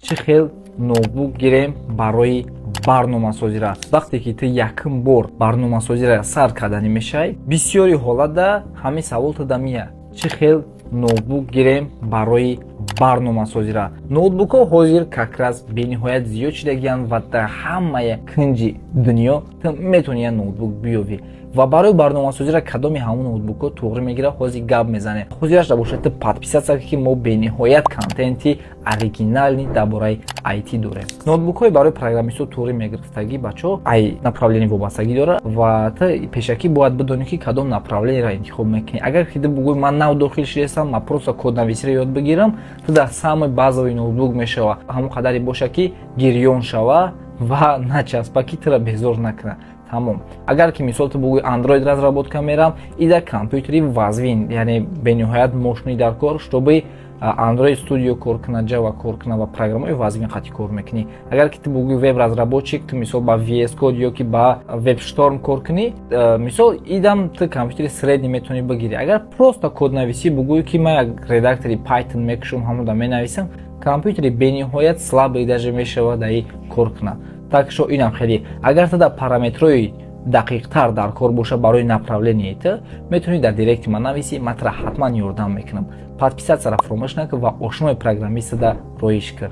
чӣ хел ноутбук гирем барои барномасозира. Вақте ки ту якум бор барномасозира сар карданӣ мешавӣ, бисёри ҳолатда ҳамин савол туда мия. Чӣ хел ноутбук гирем барои барномасозира. Ноутбукҳо ҳозир какрас бениҳоят зиёд шудагиянд ва дар ҳамаи кунҷи дунё ту метавонӣ як ноутбук биёвӣ. Ва барои барномасозира кадоми ҳамон ноутбукҳо туғри мегирад, ҳозир гап мезанем. Ҳозираш бошад ту подписатсия ки мо бениҳоят контенти оригинални дар бораи IT дорем. Ноутбукҳои барои программистҳо туғри мегирифтагӣ бачаҳо ай направлени вобастагӣ дорад ва ту пешакӣ бояд бидонӣ ки кадом направлениро интихоб мекунӣ. Агар ки ту бигӯӣ ман нав дохил шудастам, ман просто коднависиро ёд бигирам, ту дар самаи базовии ноутбук мешава ҳамон қадаре боша ки гирён шава ва начаспа ки туро безор накунад. Тамом. Агар ки мисол ту бигӯӣ Android разработка мерам, ида компютери вазвин, яъне бениҳоят мощный дар кор, чтобы Android Studio кор кунад, Java кор кунад ва программаи вазвин қатъи кор мекунӣ. Агар ки ту бигӯӣ веб разработчик, ту мисол ба VS Code ё ки ба WebStorm кор кунӣ, мисол идам ту компютери средний метавонӣ бигирӣ. Агар просто коднависӣ бигӯӣ ки ман як редактори Python мекушам, ҳамуда менависам, компютери бениҳоят слабый даже мешавад дар кор кунад. Так шо инам хеле. Агар ту дар параметрои дақиқтар дар кор боша барои направление ту, метавонӣ дар директи ман нависӣ, ман туро ҳатман ёрдам мекунам. Подписатсияро фаромӯш накун ва ошнои программиста роиш кар.